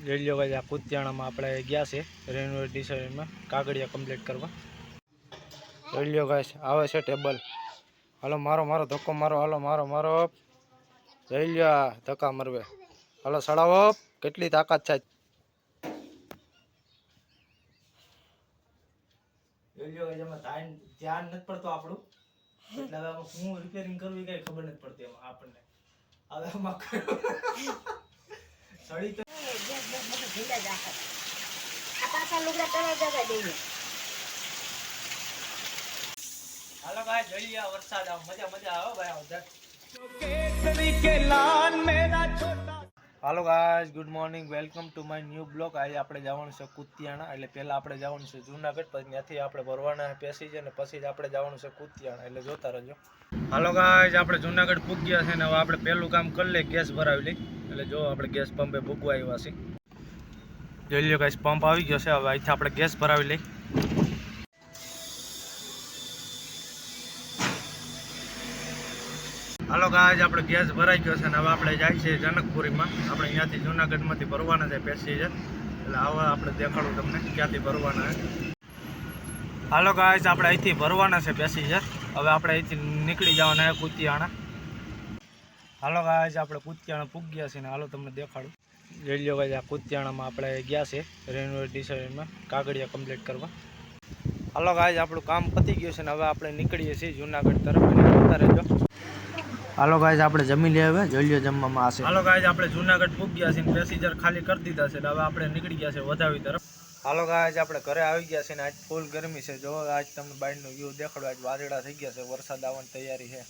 જોઈ લો ભાઈ, આ કુતિયાણામાં આપણે ગયા છે રેનોવેટ ડિઝાઇનમાં કાગળિયા કમ્પ્લીટ કરવા. જોઈ લો ગાઈસ, આવે છે ટેબલ. હાલો મારો મારો ધક્કો મારો, હાલો મારો મારો. જોઈ લો ધક્કા મરવે. હાલો સડાવો, કેટલી તાકાત છે. જોઈ લો ગાઈસ, એમાં ધ્યાન નથી પડતો આપણું, એટલે હવે હું રિપેરિંગ કરવી કઈ ખબર નથી પડતી એમાં આપણને. હવે આમાં સડી તો હાલો ગાઈસ, જોઈ લો વરસાદ આવે, મજા મજા આવે ભાઈ. Hello guys, good morning, welcome to my new blog. આજે આપણે જવાનું છે કુતિયાણા, એટલે પહેલાં આપણે જવાનું છે જુનાગઢ, પછી ત્યાંથી આપણે ભરવાના પેસેન્જર ને પછી જ આપણે જવાનું છે કુતિયાણા, એટલે જોતા રહેજો. હાલો ગાઈસ, આપણે જુનાગઢ પૂગ્યા છે ને હવે આપણે પહેલું કામ કરી લઈએ, ગેસ ભરાવી લઈ. એટલે જો આપણે ગેસ પંપે ભૂગવા આવ્યા છીએ. જોઈ લો ગાઈસ, પંપ આવી ગયો છે, હવે અહીંથી આપણે ગેસ ભરાવી લઈ. હાલો ગાઈસ, આપણે ગેસ ભરાઈ ગયો છે ને હવે આપણે જાય છે જનકપુરીમાં. આપણે અહીંયાથી જુનાગઢમાંથી ભરવાના છે પેસેન્જર, એટલે હવે આપણે દેખાડું તમને ક્યાંથી ભરવાના છે. હાલો ગાઈસ, આપણે અહીંથી ભરવાના છે પેસેન્જર, હવે આપણે અહીંથી નીકળી જવાના છે કુતિયાણા. હાલો ગાઈસ, આપણે કુતિયાણા પૂગ્યા છે ને હાલો તમને દેખાડું. જોઈ લો ગાઈસ, આ કુતિયાણામાં આપણે ગયા છે રેનોવેટ ડિઝાઇનમાં કાગળિયા કમ્પ્લીટ કરવા. હાલો ગાઈસ, આપણું કામ પતી ગયું છે ને હવે આપણે નીકળીએ છીએ જુનાગઢ તરફ, એટલે જોતા રહેજો. હાલો ગાઈસ, આપણે જમી લઈએ હવે, જોઈ લો જમવામાં આવશે. હાલો ગાઈસ, આપણે જુનાગઢ પૂગ્યા છે ને પેસેન્જર ખાલી કરી દીધા છે, હવે આપણે નીકળી ગયા છે વધાવી તરફ. હાલો ગાઈસ, આપણે ઘરે આવી ગયા છે ને આજ ફૂલ ગરમી છે. જો આજ તમને બહારનો વ્યૂ દેખાડો, આજ વાદળા થઈ ગયા છે, વરસાદ આવવાની તૈયારી છે.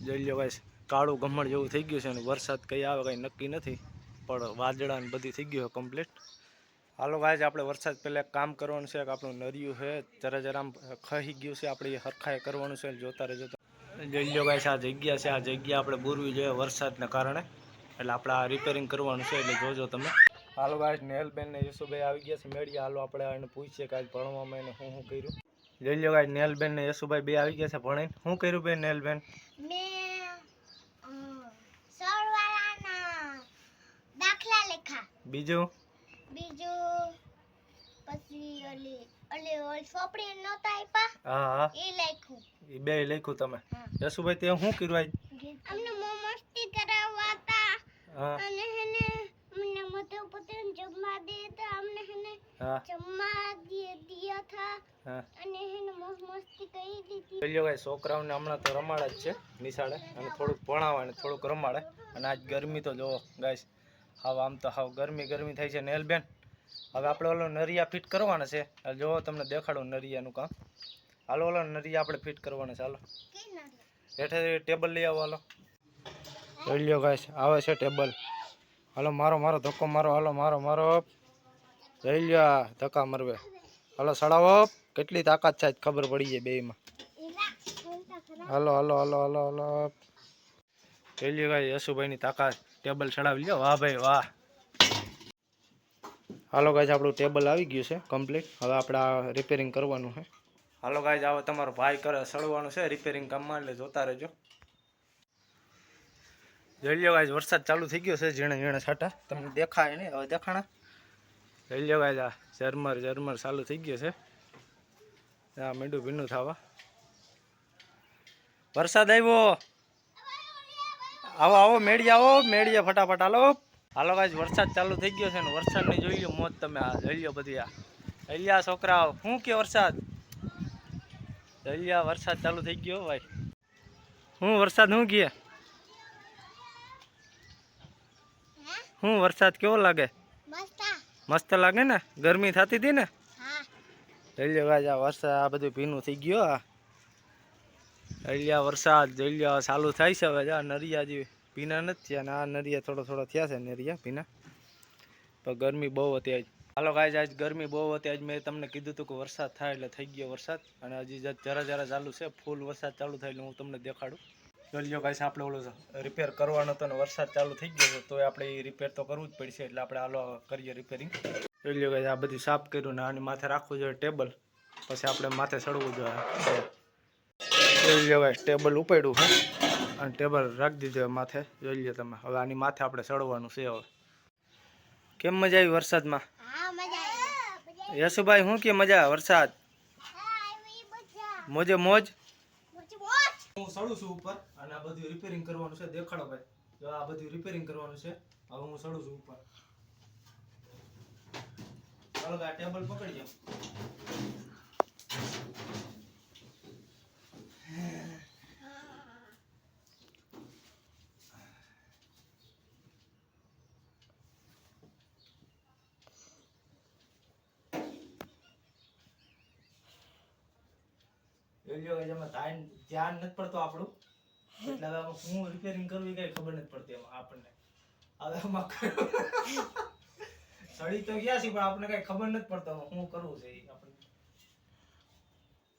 જોઈ લો ગાઈસ, કાળું ગમણ જેવું થઈ ગયું છે ને વરસાદ કઈ આવે કઈ નક્કી નથી, પણ વાદળા ને બધી થઈ ગયું છે કમ્પ્લીટ. હાલો ગાઈસ, આપણે વરસાદ પહેલાં એક કામ કરવાનું છે, કે આપણું નરિયું છે જરા જરા આમ ખહી ગયું છે, આપણે હરખાએ કરવાનું છે, જોતા રહેજો. જોઈ લો ગાઈસ, આ જગ્યા છે, આ જગ્યા આપણે બોરવી જોઈએ વરસાદના કારણે, એટલે આપણે આ રિપેરિંગ કરવાનું છે, એટલે જોજો તમે. હાલો ગાઈસ, નેહલબેન ને યશુભાઈ આવી ગયા છે મેળીએ. હાલો આપણે એને પૂછીએ કે આજ ભણવામાં એને શું કર્યું. જોઈ લો ગાઈસ, નેહલબેન ને યશુભાઈ બે આવી ગયા છે ભણીને. શું કર્યું બેન નેહલબેન? બીજું પછી સોપડી નહોતા આપ્યા, હા એ લખ્યું, એ બે લખ્યું તમે. યશુભાઈ તે શું કર્યું આજ? અમને મસ્તી કરાવવા હતા, અને હેને મને મતે પતે જમવા દેતા, અમને હેને જમવા દિયા થા, અને હેને મસ્તી કરી દીધી. ચલ્યો ગાઈસ, છોકરાઓને હમણાં તો રમાડે જ છે નિશાળે, અને થોડુંક ભણાવે અને થોડુંક રમાડે. અને આજ ગરમી તો જોવો ગાઈસ, હાવ આમ તો હાવ ગરમી ગરમી થાય છે. નેહલબેન, હવે આપણે ઓલો નરિયા ફિટ કરવાના છે, જો તમને દેખાડું નરિયાનું કામ. હાલો ઓલો નરિયા આપણે ફિટ કરવાના છે. હાલો હેઠે ટેબલ લઈ આવો. હાલો જોઈ લો ગાઈસ, આવે છે ટેબલ. હાલો મારો મારો ધક્કો મારો, હાલો મારો મારો. જોઈ લો ધક્કા મરવે. હાલો સડાવો, કેટલી તાકાત છે ખબર પડી જાય બેમાં. હાલો હાલો હાલો હાલો હાલો. જોઈ લો ગાઈસ, યશુભાઈની તાકાત, ટેબલ ચડાવી લ્યો. વાહ ભાઈ વાહ. હાલો ગાઈસ, આપણું ટેબલ આવી ગયું છે કમ્પ્લીટ, હવે આપણે આ રિપેરિંગ કરવાનું છે. હાલો ગાઈસ, હવે તમારો ભાઈ કરે સળવાનું છે રિપેરિંગ કામમાં, એટલે જોતા રહેજો. જોઈ લો ગાઈસ, વરસાદ ચાલુ થઈ ગયો છે, ઝીણે ઝીણે છાંટા, તમને દેખાય નહીં, હવે દેખાણા. જોઈ લો ગાઈસ, આ ઝરમર ઝરમર ચાલુ થઈ ગયો છે, આ મીંડું ભીનું થવા. વરસાદ આવ્યો, આવો આવો મેળી આવો, મેળીએ ફટાફટ. હાલો હાલો ગાઈસ, વરસાદ ચાલુ થઈ ગયો છે ને વરસાદની જોઈ લો મોજ તમે. આ જોઈ લો બધી, આ જોઈ લો છોકરાઓ, શું કે વરસાદ જોઈ લો, વરસાદ ચાલુ થઈ ગયો ભાઈ. હું વરસાદ શું કહે, હું વરસાદ કેવો લાગે? મસ્ત લાગે ને, ગરમી થતી હતી ને. જોઈ લો ગાઈસ, આ વરસાદ આ બધું ભીનું થઈ ગયો. જોઈ લો વરસાદ, જોઈ લો ચાલુ થાય છે હવે. આ નરિયા જેવી ભીના નથી થયા, અને આ નરિયા થોડો થોડો થયા છે નરિયા ભીના, પણ ગરમી બહુ હતી આજ. હાલો ગાઈસ, આજ ગરમી બહુ હતી. આજ મેં તમને કીધું હતું કે વરસાદ થાય, એટલે થઈ ગયો વરસાદ, અને હજી જરા જરા ચાલુ છે. ફૂલ વરસાદ ચાલુ થાય એટલે હું તમને દેખાડું. જોઈ લો ગાઈસ, આપણે ઓલું રિપેર કરવાનો હતો ને વરસાદ ચાલુ થઈ ગયો છે, તો આપણે એ રિપેર તો કરવું જ પડશે, એટલે આપણે હાલો કરીએ રિપેરિંગ. જોઈ લો ગાઈસ, આ બધી સાફ કર્યું ને આની માથે રાખવું જોઈએ ટેબલ, પછી આપણે માથે ચડવું જોઈએ. જોઈ લો ગાઈસ, ટેબલ ઉપાડ્યું છે અને ટેબલ રાખી દીધું માથે. જોઈ લો તમે, હવે આની માથે આપણે ચડવાનું છે. હવે કેમ મજા આવી વરસાદમાં? હા મજા આવી. યશુભાઈ શું કે મજા વરસાદ? મોજે મોજ. હું સડું છું ઉપર અને આ બધું રિપેરિંગ કરવાનું છે. દેખાડો ભાઈ, જો આ બધું રિપેરિંગ કરવાનું છે. હવે હું સડું છું ઉપર. ચાલો આ ટેબલ પકડી જાઓ. ધ્યાન નથી પડતો આપણું એટલે હવે હું રિપેરિંગ કરવી કઈ ખબર નથી પડતી એમાં આપણને. હવે આમાં સડી તો ગયા છે પણ આપણને કઈ ખબર નથી પડતો શું કરવું છે આપણને.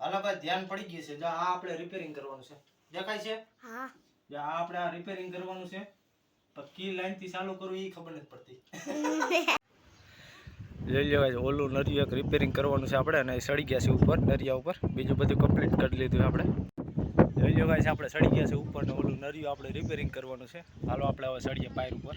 હાલો ભાઈ ધ્યાન પડી ગયું છે. જો આ આપણે રિપેરિંગ કરવાનું છે. દેખાય છે? હા. જો આ આપણે આ રિપેરિંગ કરવાનું છે. પણ કી લાઈન થી ચાલુ કરવું એ ખબર નથી પડતી. લઈ લેવાય ઓલું નરિયું એક રિપેરિંગ કરવાનું છે આપણે અને સડી ગયા છે ઉપર નરિયા ઉપર. બીજું બધું કમ્પ્લીટ કરી લીધું આપણે. લઈ લેવાય છે આપણે સડી ગયા છે ઉપર ને ઓલું નરિયું આપણે રિપેરિંગ કરવાનું છે. હાલો આપણે હવે સડીએ પાયર ઉપર.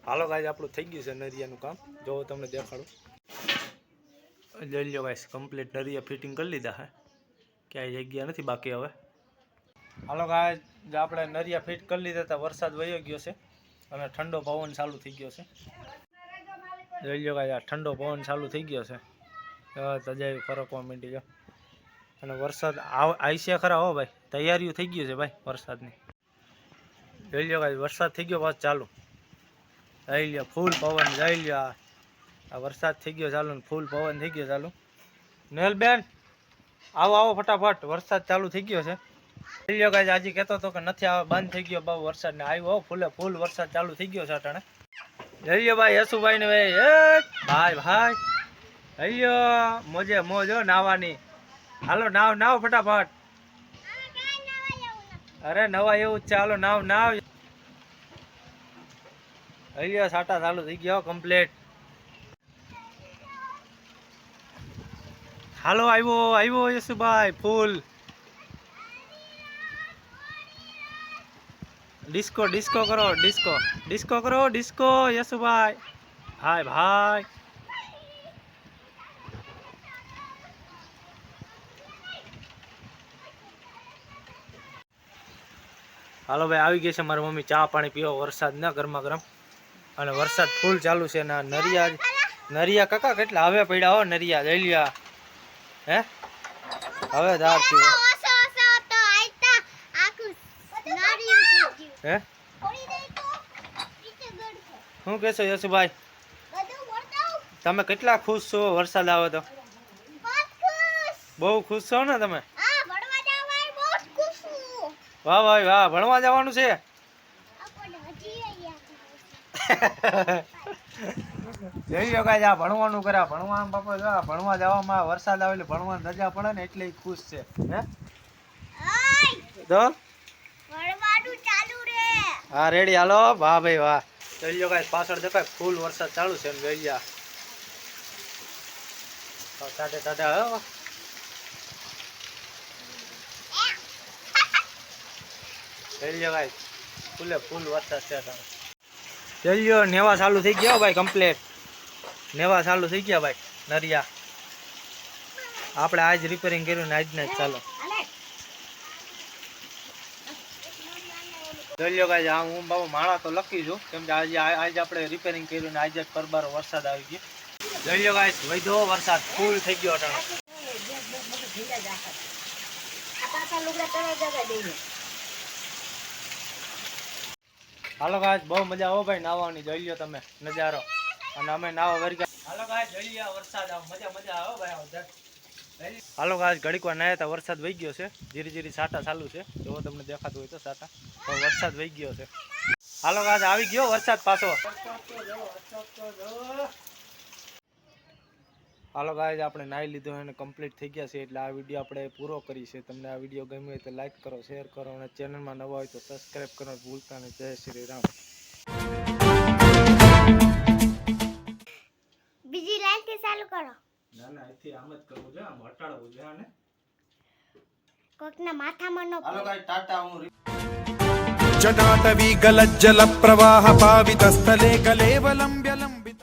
હાલો ગાઈસ આપણું થઈ ગયું છે નરિયાનું કામ. જો તમને દેખાડું. લઈ લો ગાઈસ કમ્પ્લીટ નરિયા ફિટિંગ કરી લીધા હે. ક્યાંય જગ્યા નથી બાકી હવે. હાલો ગાઈસ જે આપણે નરિયા ફિટ કરી લીધા હતા વરસાદ વયો ગયો છે અને ઠંડો પવન ચાલુ થઈ ગયો છે. લઈ લો ગાઈસ આ ઠંડો પવન ચાલુ થઈ ગયો છે. તજાવી ફરકવા માંડી ગયો અને વરસાદ આવશે ખરા. હો ભાઈ તૈયારીઓ થઈ ગયું છે ભાઈ વરસાદની. લઈ લો ગાઈસ વરસાદ થઈ ગયો પાછો ચાલુ. લઈ લ્યો ફૂલ પવન. લઈ લ્યો આ વરસાદ થઈ ગયો ચાલુ ને ફૂલ પવન થઈ ગયો ચાલુ. નેલબેન આવો આવો ફટાફટ વરસાદ ચાલુ થઈ ગયો છે. લઈ લ્યો ગાઈસ આજે કહેતો હતો કે નથી આવે બંધ થઈ ગયો બહુ વરસાદ ને આવ્યો ફૂલે ફૂલ વરસાદ ચાલુ થઈ ગયો છે અટાણે. લઈ લ્યો ભાઈ યશુભાઈ ને ભાઈ ભાઈ ભાઈ લઈ લ્યો મોજે મોજ હો નાવાની. હાલો નાવ નાવ ફટાફટ. અરે નવા એવું જ છે. હાલો નાવ નાવ. અહીંયા સાટા ચાલુ થઈ ગયો કમ્પ્લીટ. હાલો આવ્યો આવ્યો યશુભાઈ ફૂલ. ડિસ્કો ડિસ્કો કરો ડિસ્કો ડિસ્કો કરો ડિસ્કો યશુભાઈ. હાય ભાઈ હાલો ભાઈ આવી ગઈ છે મારી મમ્મી ચા પાણી પીવો વરસાદ ના ગરમા ગરમ અને વરસાદ ફૂલ ચાલુ છે ને નરિયા નરિયા કાકા કેટલા હવે પડ્યા હો નરિયા. લઈ લ્યા હે હવે ધાર પીવો હે શું કહેશો યશુભાઈ? તમે કેટલા ખુશ છો વરસાદ આવે તો? બહુ ખુશ છો ને તમે? વાહ ભાઈ વાહ ભણવા જવાનું છે. જઈ લો ગાઈસ આ ભણવાનું કર્યા ભણવાનું બાપા જો ભણવા જવામાં વરસાદ આવે એટલે ભણવાની રજા પડે ને એટલે ખુશ છે. હે તો ભણવાનું ચાલુ રે. હા રેડી હાલો વાહ ભાઈ વાહ. જઈ લો ગાઈસ પાછળ દેખાય ફૂલ વરસાદ ચાલુ છે ને ગઈયા ટાટે ટાટે આવ્યો. જઈ લો ગાઈસ ફૂલે ફૂલ વરસાદ છે તમે. જઈ લો નેવા ચાલુ થઈ ગયા ભાઈ કમ્પ્લીટ. નેવા ચાલુ થઈ ગયા ભાઈ નરિયા. આપણે આજ રિપેરિંગ કર્યું ને આજને જ ચાલો. જોઈ લો ગાઈસ આ હું બાબુ માળા તો લખી છું કેમ કે આજે આપણે રિપેરિંગ કર્યું ને આજે જ પરબારો વરસાદ આવી ગયો. જોઈ લો ગાઈસ વધ્યો વરસાદ ફૂલ થઈ ગયો અટાણે. હાલો ગાઈસ બહુ મજા આવો ભાઈ નાવાની. જોઈ લો તમે નજારો અને અમે નાવા વર્ગા. હાલો ગાઈસ જોઈ લો વરસાદ આવ મજા મજા આવો ભાઈ. હાલો ગાઈસ ઘડીક વાર નાયા તા વરસાદ વહી ગયો છે. ધીરે ધીરે સાટા ચાલુ છે. જો તમને દેખાતું હોય તો સાટા તો વરસાદ વહી ગયો છે. હાલો ગાઈસ આવી ગયો વરસાદ પાછો. હાલો ગાઈસ આપણે નાઈ લીધું અને કમ્પ્લીટ થઈ ગયા છે એટલે આ વિડીયો આપણે પૂરો કરી છે. તમને આ વિડીયો ગમ્યો હોય તો લાઈક કરો શેર કરો અને ચેનલમાં નવા હોય તો સબસ્ક્રાઈબ કરવાનું ભૂલતા નહીં. જય શ્રી રામ. બીજી લાઈન ચાલુ કરો ના ના અહીંથી આમ જ કરવું છે, આમ હટાડવું છે આને. કોકના માથામાં નો હાલો ગાઈસ ટાટા. હું जटाटवी गलज्जल प्रवाह पावित स्थले कलेवलम्ब्य लम्बित